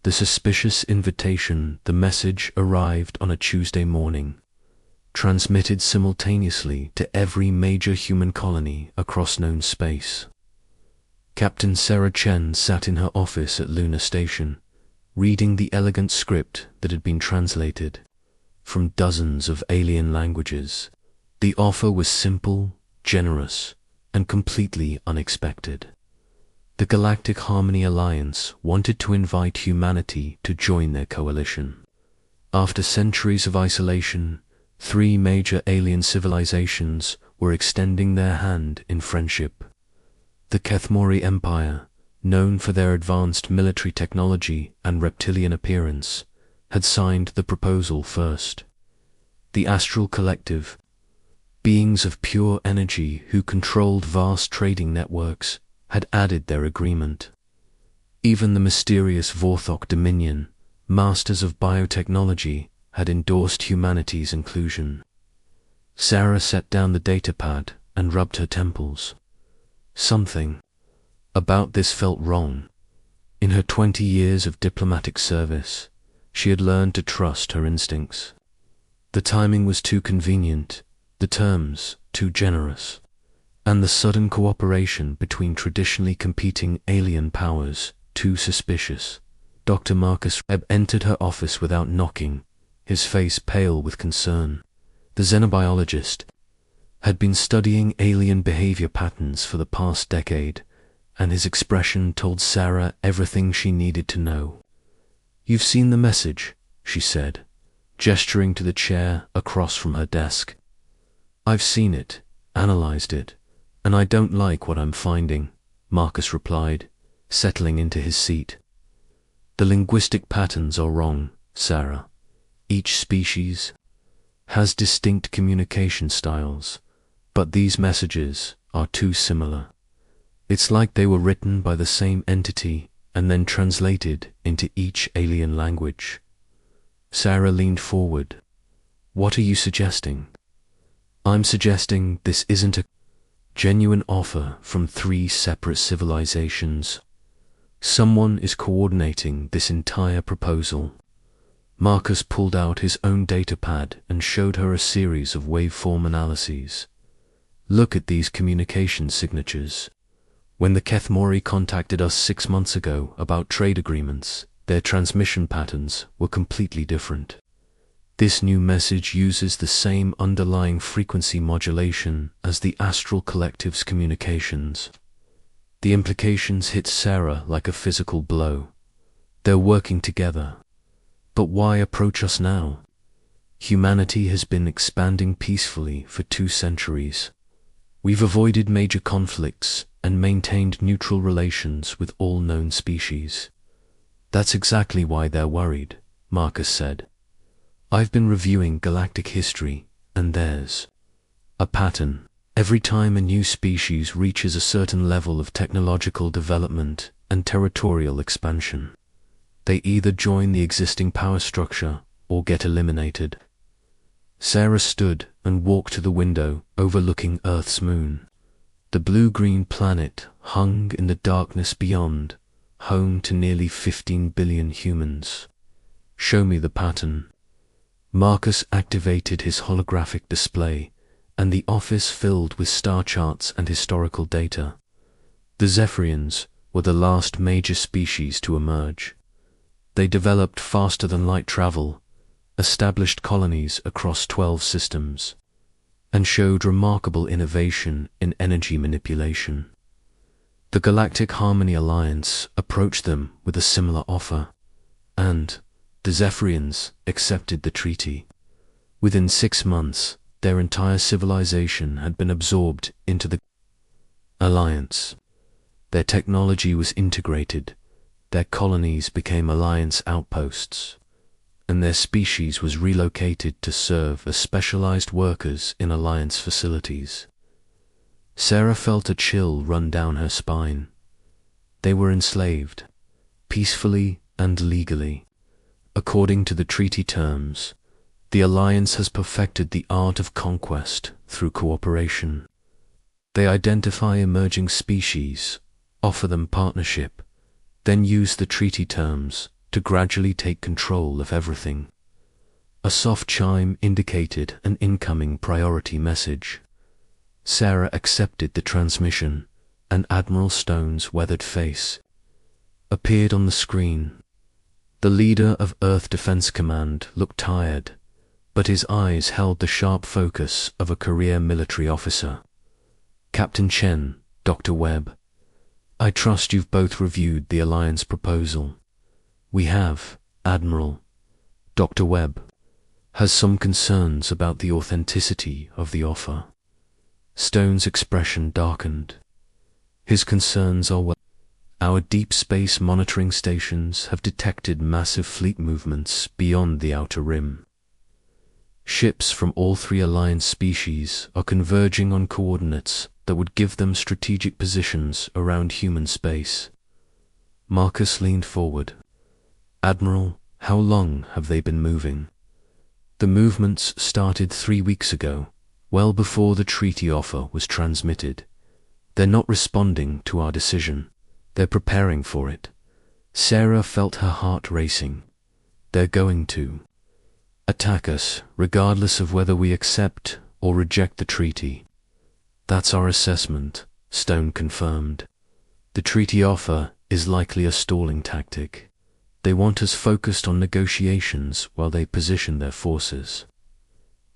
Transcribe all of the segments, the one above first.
The suspicious invitation, the message arrived on a Tuesday morning, transmitted simultaneously to every major human colony across known space. Captain Sarah Chen sat in her office at Lunar Station, reading the elegant script that had been translated from dozens of alien languages. The offer was simple, generous, and completely unexpected. The Galactic Harmony Alliance wanted to invite humanity to join their coalition. After centuries of isolation, 3 major alien civilizations were extending their hand in friendship. The Kethmori Empire, known for their advanced military technology and reptilian appearance, had signed the proposal first. The Astral Collective, beings of pure energy who controlled vast trading networks, had added their agreement. Even the mysterious Vorthok Dominion, masters of biotechnology, had endorsed humanity's inclusion. Sarah set down the datapad and rubbed her temples. Something about this felt wrong. In her 20 years of diplomatic service, she had learned to trust her instincts. The timing was too convenient, the terms too generous, and the sudden cooperation between traditionally competing alien powers too suspicious. Dr. Marcus Webb entered her office without knocking, his face pale with concern. The xenobiologist had been studying alien behavior patterns for the past decade, and his expression told Sarah everything she needed to know. "You've seen the message," she said, gesturing to the chair across from her desk. "I've seen it, analyzed it, and I don't like what I'm finding," Marcus replied, settling into his seat. "The linguistic patterns are wrong, Sarah. Each species has distinct communication styles, but these messages are too similar. It's like they were written by the same entity and then translated into each alien language." Sarah leaned forward. "What are you suggesting?" "I'm suggesting this isn't a genuine offer from 3 separate civilizations. Someone is coordinating this entire proposal." Marcus pulled out his own datapad and showed her a series of waveform analyses. "Look at these communication signatures. When the Kethmori contacted us 6 months ago about trade agreements, their transmission patterns were completely different. This new message uses the same underlying frequency modulation as the Astral Collective's communications." The implications hit Sarah like a physical blow. They're working together. But why approach us now? Humanity has been expanding peacefully for 2 centuries. We've avoided major conflicts and maintained neutral relations with all known species. "That's exactly why they're worried," Marcus said. "I've been reviewing galactic history, and there's a pattern. Every time a new species reaches a certain level of technological development and territorial expansion, they either join the existing power structure or get eliminated." Sarah stood and walked to the window overlooking Earth's moon. The blue-green planet hung in the darkness beyond, home to nearly 15 billion humans. "Show me the pattern." Marcus activated his holographic display, and the office filled with star charts and historical data. The Zephyrians were the last major species to emerge. They developed faster than light travel, established colonies across 12 systems, and showed remarkable innovation in energy manipulation. The Galactic Harmony Alliance approached them with a similar offer, and the Zephyrians accepted the treaty. Within 6 months, their entire civilization had been absorbed into the Alliance. Their technology was integrated, their colonies became Alliance outposts, and their species was relocated to serve as specialized workers in Alliance facilities. Sarah felt a chill run down her spine. They were enslaved, peacefully and legally. According to the treaty terms, the Alliance has perfected the art of conquest through cooperation. They identify emerging species, offer them partnership, then use the treaty terms to gradually take control of everything. A soft chime indicated an incoming priority message. Sarah accepted the transmission, and Admiral Stone's weathered face appeared on the screen. The leader of Earth Defense Command looked tired, but his eyes held the sharp focus of a career military officer. Captain Chen, Dr. Webb, I trust you've both reviewed the Alliance proposal. We have, Admiral. Dr. Webb has some concerns about the authenticity of the offer. Stone's expression darkened. His concerns are well. Our deep space monitoring stations have detected massive fleet movements beyond the outer rim. Ships from all three Alliance species are converging on coordinates that would give them strategic positions around human space. Marcus leaned forward. Admiral, how long have they been moving? The movements started 3 weeks ago, well before the treaty offer was transmitted. They're not responding to our decision. They're preparing for it. Sarah felt her heart racing. They're going to attack us, regardless of whether we accept or reject the treaty. That's our assessment, Stone confirmed. The treaty offer is likely a stalling tactic. They want us focused on negotiations while they position their forces.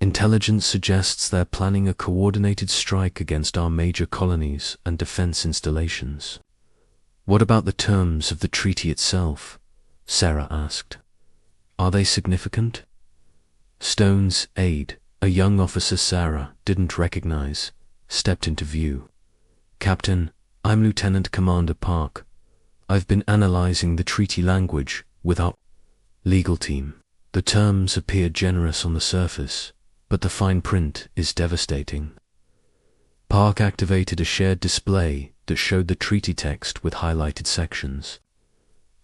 Intelligence suggests they're planning a coordinated strike against our major colonies and defense installations. What about the terms of the treaty itself? Sarah asked. Are they significant? Stone's aide, a young officer Sarah didn't recognize, stepped into view. Captain, I'm Lieutenant Commander Park. I've been analyzing the treaty language with our legal team. The terms appear generous on the surface, but the fine print is devastating. Park activated a shared display that showed the treaty text with highlighted sections.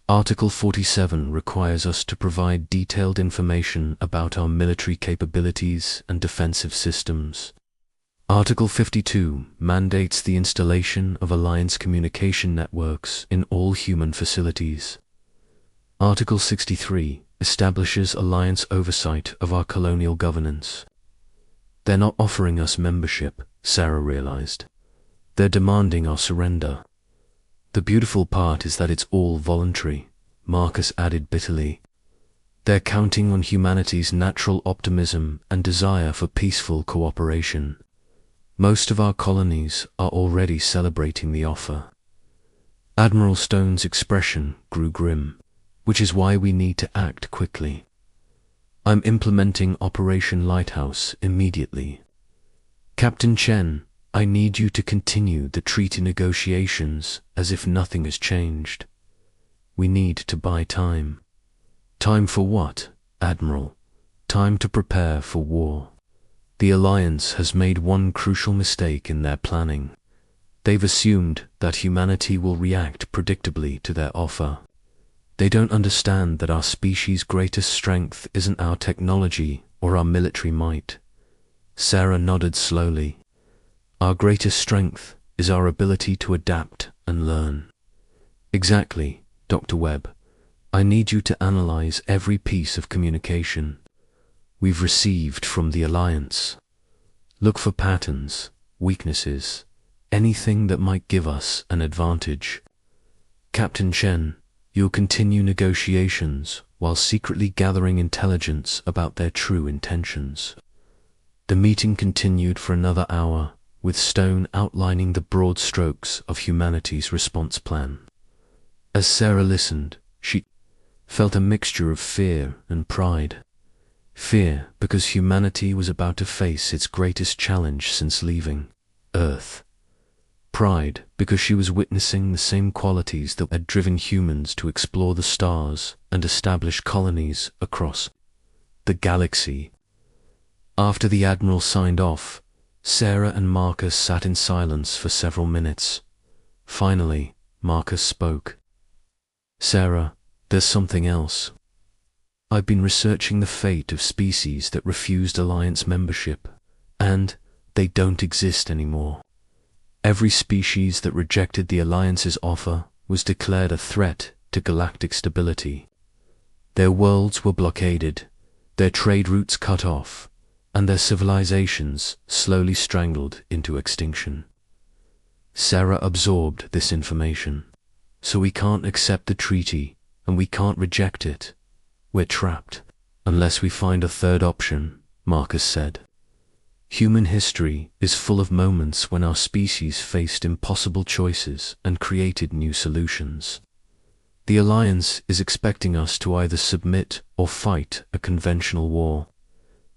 Article 47 requires us to provide detailed information about our military capabilities and defensive systems. Article 52 mandates the installation of Alliance communication networks in all human facilities. Article 63 establishes Alliance oversight of our colonial governance. They're not offering us membership, Sarah realized. They're demanding our surrender. The beautiful part is that it's all voluntary, Marcus added bitterly. They're counting on humanity's natural optimism and desire for peaceful cooperation. Most of our colonies are already celebrating the offer. Admiral Stone's expression grew grim, which is why we need to act quickly. I'm implementing Operation Lighthouse immediately. Captain Chen, I need you to continue the treaty negotiations as if nothing has changed. We need to buy time. Time for what, Admiral? Time to prepare for war. The Alliance has made one crucial mistake in their planning. They've assumed that humanity will react predictably to their offer. They don't understand that our species' greatest strength isn't our technology or our military might. Sarah nodded slowly. Our greatest strength is our ability to adapt and learn. Exactly, Dr. Webb. I need you to analyze every piece of communication we've received from the Alliance. Look for patterns, weaknesses, anything that might give us an advantage. Captain Chen, you'll continue negotiations while secretly gathering intelligence about their true intentions. The meeting continued for another hour, with Stone outlining the broad strokes of humanity's response plan. As Sarah listened, she felt a mixture of fear and pride. Fear because humanity was about to face its greatest challenge since leaving Earth. Pride because she was witnessing the same qualities that had driven humans to explore the stars and establish colonies across the galaxy. After the Admiral signed off, Sarah and Marcus sat in silence for several minutes. Finally, Marcus spoke. Sarah, there's something else. I've been researching the fate of species that refused Alliance membership, and they don't exist anymore. Every species that rejected the Alliance's offer was declared a threat to galactic stability. Their worlds were blockaded, their trade routes cut off, and their civilizations slowly strangled into extinction. Sarah absorbed this information. So we can't accept the treaty, and we can't reject it. We're trapped. Unless we find a third option, Marcus said. Human history is full of moments when our species faced impossible choices and created new solutions. The Alliance is expecting us to either submit or fight a conventional war.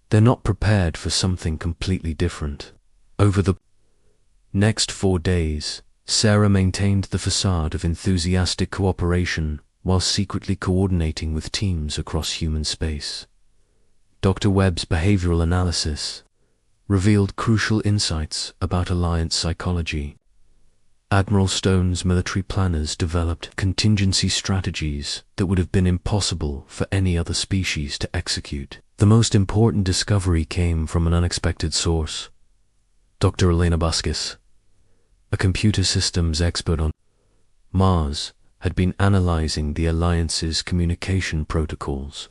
They're not prepared for something completely different. Over the next 4 days, Sarah maintained the facade of enthusiastic cooperation while secretly coordinating with teams across human space. Dr. Webb's behavioral analysis revealed crucial insights about Alliance psychology. Admiral Stone's military planners developed contingency strategies that would have been impossible for any other species to execute. The most important discovery came from an unexpected source. Dr. Elena Busquis, a computer systems expert on Mars, had been analyzing the Alliance's communication protocols.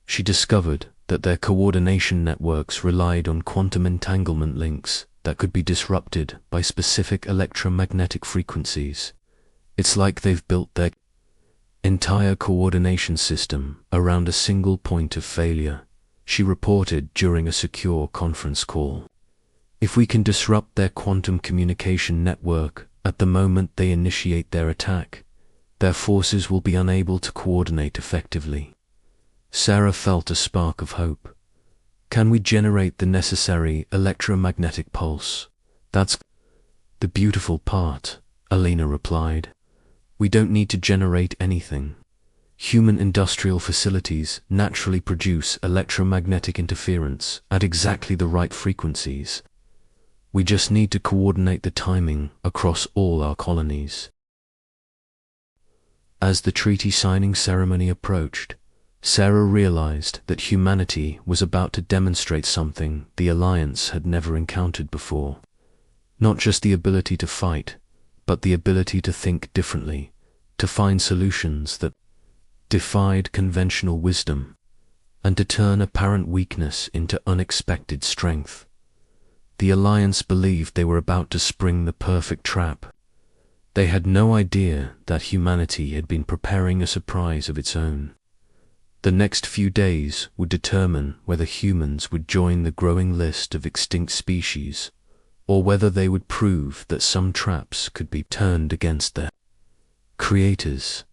She discovered that their coordination networks relied on quantum entanglement links that could be disrupted by specific electromagnetic frequencies. It's like they've built their entire coordination system around a single point of failure, she reported during a secure conference call. If we can disrupt their quantum communication network at the moment they initiate their attack, their forces will be unable to coordinate effectively. Sarah felt a spark of hope. Can we generate the necessary electromagnetic pulse? That's the beautiful part, Alina replied. We don't need to generate anything. Human industrial facilities naturally produce electromagnetic interference at exactly the right frequencies. We just need to coordinate the timing across all our colonies. As the treaty signing ceremony approached, Sarah realized that humanity was about to demonstrate something the Alliance had never encountered before. Not just the ability to fight, but the ability to think differently, to find solutions that defied conventional wisdom, and to turn apparent weakness into unexpected strength. The Alliance believed they were about to spring the perfect trap. They had no idea that humanity had been preparing a surprise of its own. The next few days would determine whether humans would join the growing list of extinct species, or whether they would prove that some traps could be turned against their creators.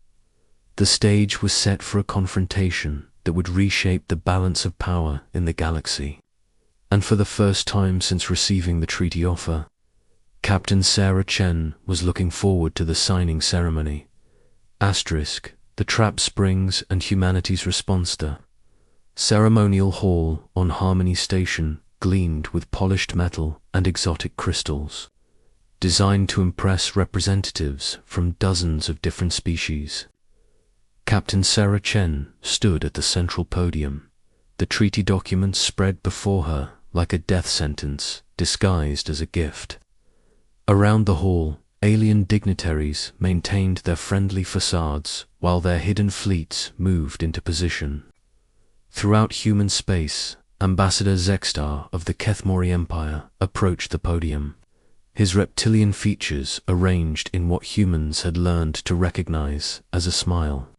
The stage was set for a confrontation that would reshape the balance of power in the galaxy. And for the first time since receiving the treaty offer, Captain Sarah Chen was looking forward to the signing ceremony. The trap springs and humanity's response. The ceremonial hall on Harmony Station gleamed with polished metal and exotic crystals, designed to impress representatives from dozens of different species. Captain Sarah Chen stood at the central podium, the treaty documents spread before her like a death sentence disguised as a gift. Around the hall, alien dignitaries maintained their friendly facades while their hidden fleets moved into position. Throughout human space, Ambassador Zextar of the Kethmori Empire approached the podium, his reptilian features arranged in what humans had learned to recognize as a smile.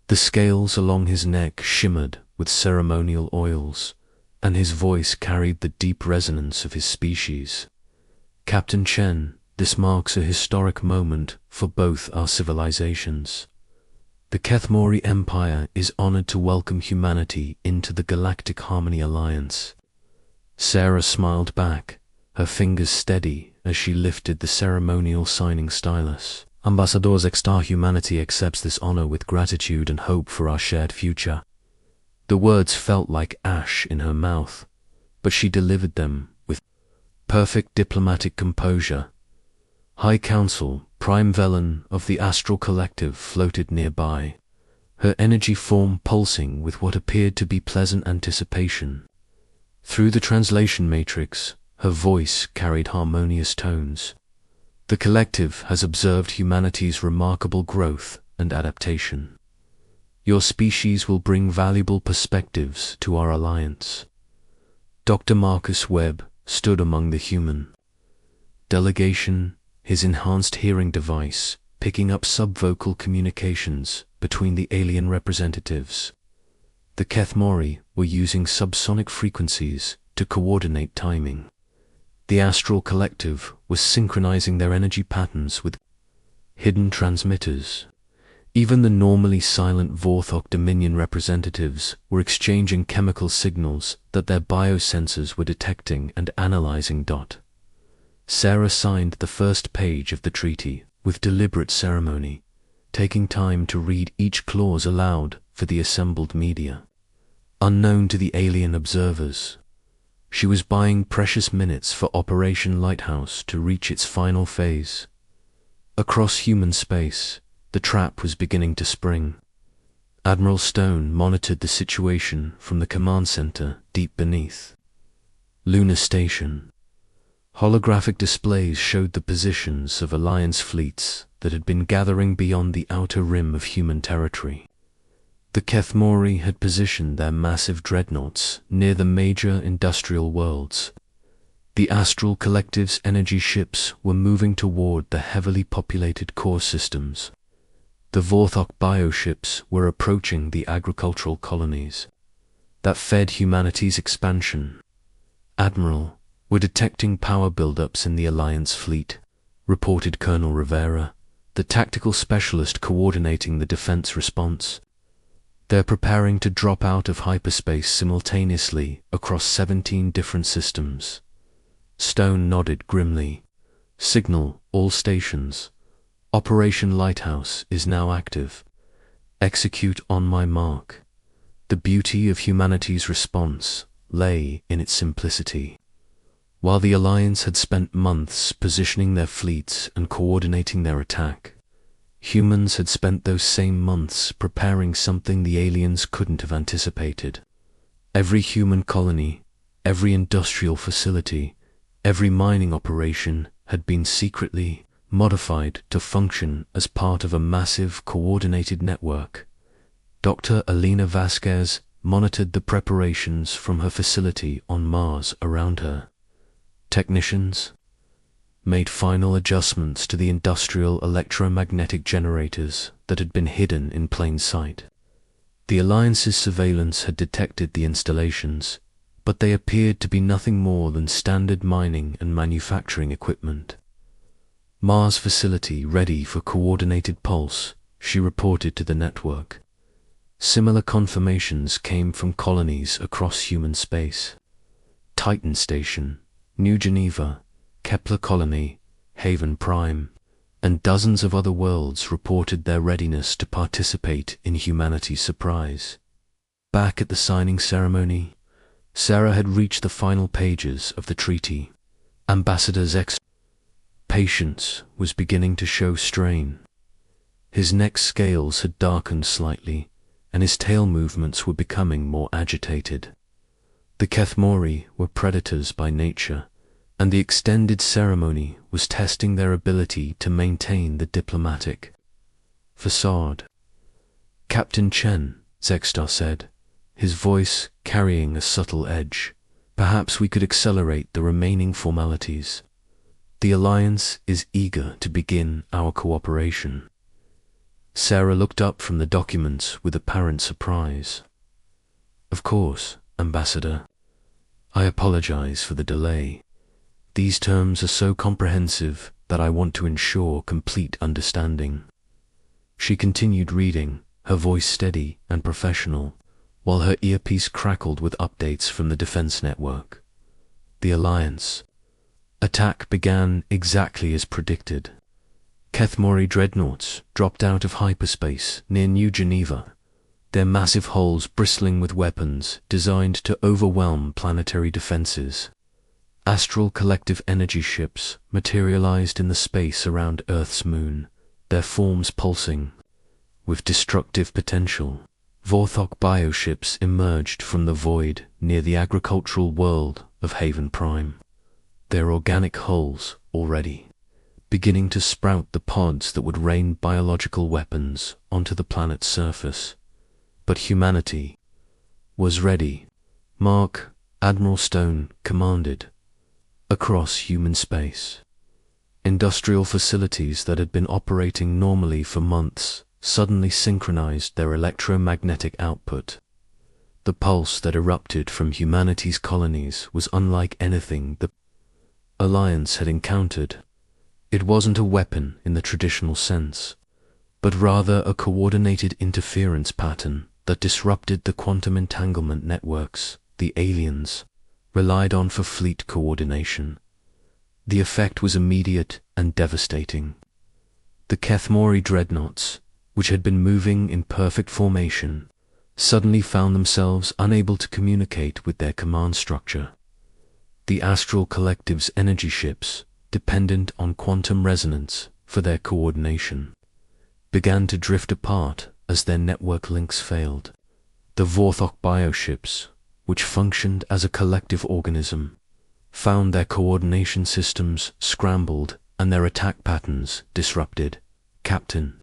The scales along his neck shimmered with ceremonial oils, and his voice carried the deep resonance of his species. Captain Chen, this marks a historic moment for both our civilizations. The Kethmori Empire is honored to welcome humanity into the Galactic Harmony Alliance. Sarah smiled back, her fingers steady as she lifted the ceremonial signing stylus. Ambassador Zextar, humanity accepts this honor with gratitude and hope for our shared future. The words felt like ash in her mouth, but she delivered them with perfect diplomatic composure. High Council Prime Velen of the Astral Collective floated nearby, her energy form pulsing with what appeared to be pleasant anticipation. Through the translation matrix, her voice carried harmonious tones. The collective has observed humanity's remarkable growth and adaptation. Your species will bring valuable perspectives to our alliance. Dr. Marcus Webb stood among the human delegation, his enhanced hearing device picking up subvocal communications between the alien representatives. The Kethmori were using subsonic frequencies to coordinate timing. The Astral Collective was synchronizing their energy patterns with hidden transmitters. Even the normally silent Vorthok Dominion representatives were exchanging chemical signals that their biosensors were detecting and analyzing. Sarah signed the first page of the treaty with deliberate ceremony, taking time to read each clause aloud for the assembled media. Unknown to the alien observers, she was buying precious minutes for Operation Lighthouse to reach its final phase. Across human space, the trap was beginning to spring. Admiral Stone monitored the situation from the command center deep beneath. Lunar Station. Holographic displays showed the positions of Alliance fleets that had been gathering beyond the outer rim of human territory. The Kethmori had positioned their massive dreadnoughts near the major industrial worlds. The Astral Collective's energy ships were moving toward the heavily populated core systems. The Vorthok bioships were approaching the agricultural colonies that fed humanity's expansion. Admiral, we're detecting power buildups in the Alliance fleet, reported Colonel Rivera, the tactical specialist coordinating the defense response. They're preparing to drop out of hyperspace simultaneously across 17 different systems. Stone nodded grimly. Signal, all stations. Operation Lighthouse is now active. Execute on my mark. The beauty of humanity's response lay in its simplicity. While the Alliance had spent months positioning their fleets and coordinating their attack, humans had spent those same months preparing something the aliens couldn't have anticipated. Every human colony, every industrial facility, every mining operation had been secretly modified to function as part of a massive coordinated network. Dr. Alina Vasquez monitored the preparations from her facility on Mars around her. Technicians made final adjustments to the industrial electromagnetic generators that had been hidden in plain sight. The Alliance's surveillance had detected the installations, but they appeared to be nothing more than standard mining and manufacturing equipment. Mars facility ready for coordinated pulse, she reported to the network. Similar confirmations came from colonies across human space. Titan Station, New Geneva, Kepler Colony, Haven Prime, and dozens of other worlds reported their readiness to participate in humanity's surprise. Back at the signing ceremony, Sarah had reached the final pages of the treaty. Ambassador's patience was beginning to show strain. His neck scales had darkened slightly, and his tail movements were becoming more agitated. The Kethmori were predators by nature, and the extended ceremony was testing their ability to maintain the diplomatic facade. Captain Chen, Zexstar said, his voice carrying a subtle edge. Perhaps we could accelerate the remaining formalities. The Alliance is eager to begin our cooperation. Sarah looked up from the documents with apparent surprise. Of course, Ambassador. I apologize for the delay. These terms are so comprehensive that I want to ensure complete understanding. She continued reading, her voice steady and professional, while her earpiece crackled with updates from the defense network. The Alliance attack began exactly as predicted. Kethmori dreadnoughts dropped out of hyperspace near New Geneva, their massive hulls bristling with weapons designed to overwhelm planetary defenses. Astral Collective energy ships materialized in the space around Earth's moon, their forms pulsing with destructive potential. Vorthok bioships emerged from the void near the agricultural world of Haven Prime, their organic hulls already beginning to sprout the pods that would rain biological weapons onto the planet's surface. But humanity was ready. Mark, Admiral Stone commanded. Across human space, industrial facilities that had been operating normally for months suddenly synchronized their electromagnetic output. The pulse that erupted from humanity's colonies was unlike anything the Alliance had encountered. It wasn't a weapon in the traditional sense, but rather a coordinated interference pattern that disrupted the quantum entanglement networks the aliens relied on for fleet coordination. The effect was immediate and devastating. The Kethmori dreadnoughts, which had been moving in perfect formation, suddenly found themselves unable to communicate with their command structure. The Astral Collective's energy ships, dependent on quantum resonance for their coordination, began to drift apart as their network links failed. The Vorthok bioships, which functioned as a collective organism, found their coordination systems scrambled and their attack patterns disrupted. Captain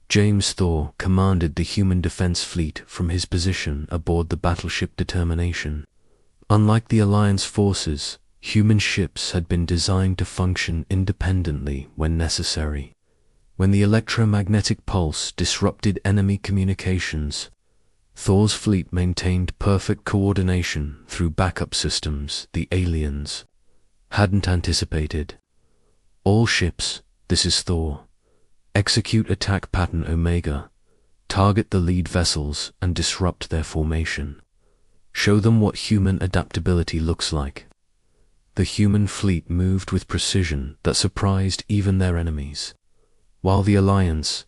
James Thor commanded the human defense fleet from his position aboard the battleship Determination. Unlike the Alliance forces, human ships had been designed to function independently when necessary. When the electromagnetic pulse disrupted enemy communications, Thor's fleet maintained perfect coordination through backup systems the aliens hadn't anticipated. All ships, this is Thor. Execute attack pattern Omega. Target the lead vessels and disrupt their formation. Show them what human adaptability looks like. The human fleet moved with precision that surprised even their enemies. While the Alliance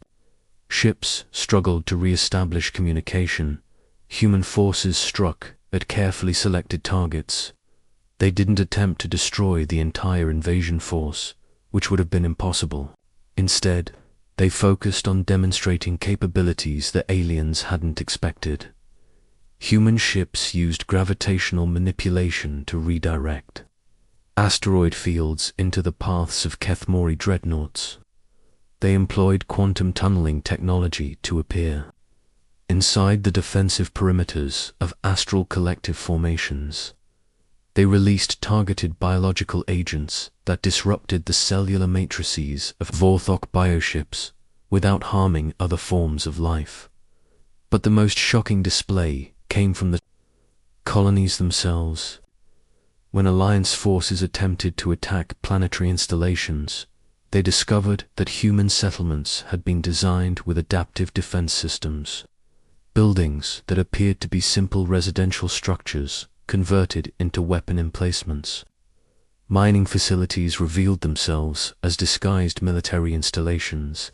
ships struggled to re-establish communication, human forces struck at carefully selected targets. They didn't attempt to destroy the entire invasion force, which would have been impossible. Instead, they focused on demonstrating capabilities the aliens hadn't expected. Human ships used gravitational manipulation to redirect asteroid fields into the paths of Kethmori dreadnoughts. They employed quantum tunneling technology to appear inside the defensive perimeters of astral collective formations. They released targeted biological agents that disrupted the cellular matrices of Vorthok bioships without harming other forms of life. But the most shocking display came from the colonies themselves. When Alliance forces attempted to attack planetary installations, they discovered that human settlements had been designed with adaptive defense systems. Buildings that appeared to be simple residential structures converted into weapon emplacements. Mining facilities revealed themselves as disguised military installations.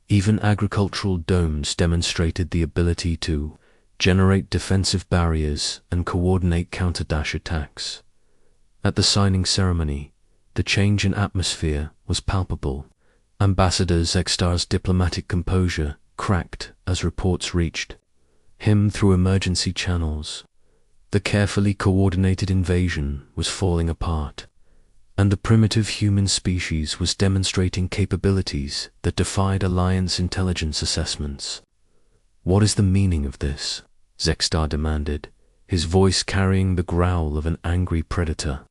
Even agricultural domes demonstrated the ability to generate defensive barriers and coordinate counter-dash attacks. At the signing ceremony, the change in atmosphere was palpable. Ambassador Zegstar's diplomatic composure cracked as reports reached him through emergency channels. The carefully coordinated invasion was falling apart, and the primitive human species was demonstrating capabilities that defied Alliance intelligence assessments. "What is the meaning of this?" Zegstar demanded, his voice carrying the growl of an angry predator.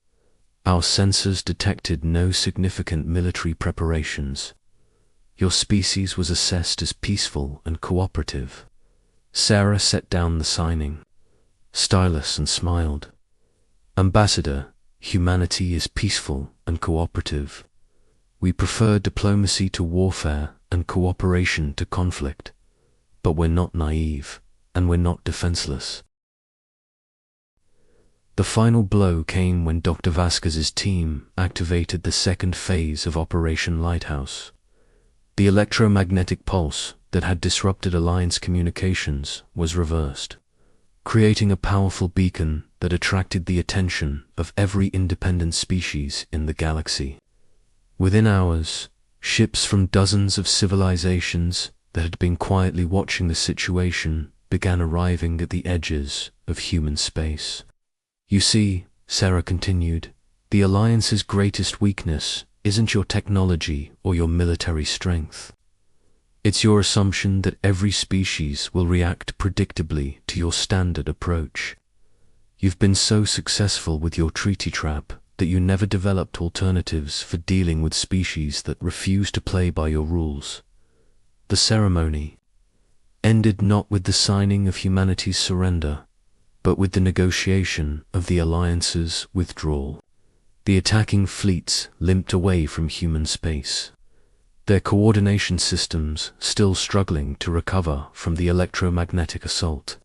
"Our sensors detected no significant military preparations. Your species was assessed as peaceful and cooperative." Sarah set down the signing stylus and smiled. "Ambassador, humanity is peaceful and cooperative. We prefer diplomacy to warfare and cooperation to conflict. But we're not naive, and we're not defenseless." The final blow came when Dr. Vasquez's team activated the second phase of Operation Lighthouse. The electromagnetic pulse that had disrupted Alliance communications was reversed, creating a powerful beacon that attracted the attention of every independent species in the galaxy. Within hours, ships from dozens of civilizations that had been quietly watching the situation began arriving at the edges of human space. "You see," Sarah continued, "the Alliance's greatest weakness isn't your technology or your military strength. It's your assumption that every species will react predictably to your standard approach. You've been so successful with your treaty trap that you never developed alternatives for dealing with species that refuse to play by your rules. The ceremony ended not with the signing of humanity's surrender, but with the negotiation of the Alliance's withdrawal. The attacking fleets limped away from human space, their coordination systems still struggling to recover from the electromagnetic assault.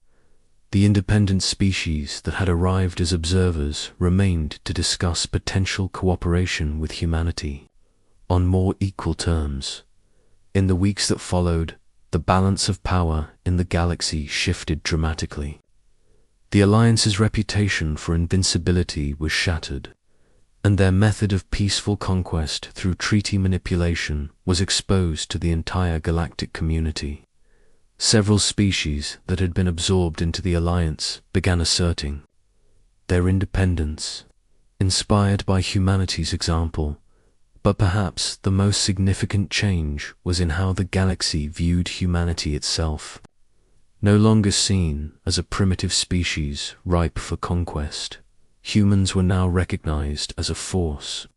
The independent species that had arrived as observers remained to discuss potential cooperation with humanity on more equal terms. In the weeks that followed, the balance of power in the galaxy shifted dramatically. The Alliance's reputation for invincibility was shattered, and their method of peaceful conquest through treaty manipulation was exposed to the entire galactic community. Several species that had been absorbed into the Alliance began asserting their independence, inspired by humanity's example. But perhaps the most significant change was in how the galaxy viewed humanity itself. No longer seen as a primitive species ripe for conquest, humans were now recognized as a force,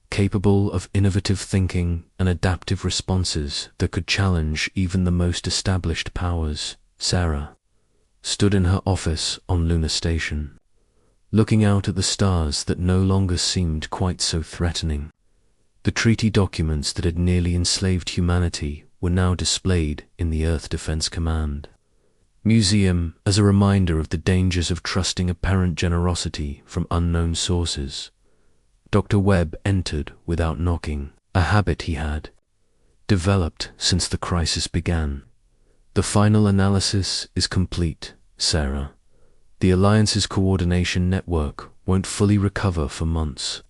capable of innovative thinking and adaptive responses that could challenge even the most established powers. Sarah stood in her office on Lunar Station, looking out at the stars that no longer seemed quite so threatening. The treaty documents that had nearly enslaved humanity were now displayed in the Earth Defense Command Museum as a reminder of the dangers of trusting apparent generosity from unknown sources. Dr. Webb entered without knocking, a habit he had developed since the crisis began. The final analysis is complete, Sarah. The Alliance's coordination network won't fully recover for months.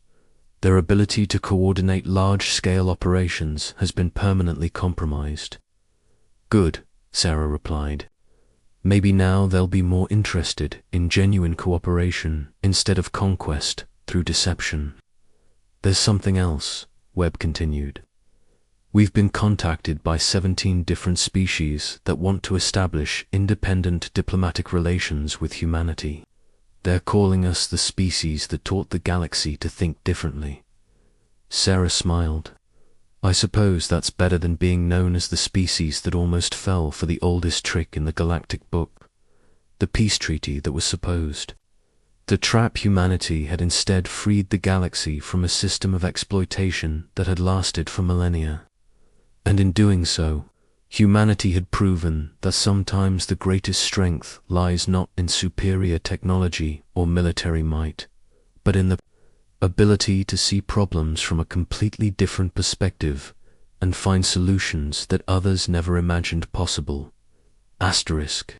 Their ability to coordinate large-scale operations has been permanently compromised. Good, Sarah replied. Maybe now they'll be more interested in genuine cooperation instead of conquest through deception. There's something else, Webb continued. We've been contacted by 17 different species that want to establish independent diplomatic relations with humanity. They're calling us the species that taught the galaxy to think differently. Sarah smiled. I suppose that's better than being known as the species that almost fell for the oldest trick in the galactic book, the peace treaty that was supposed to trap humanity had instead freed the galaxy from a system of exploitation that had lasted for millennia. And in doing so, humanity had proven that sometimes the greatest strength lies not in superior technology or military might, but in the ability to see problems from a completely different perspective and find solutions that others never imagined possible. Asterisk.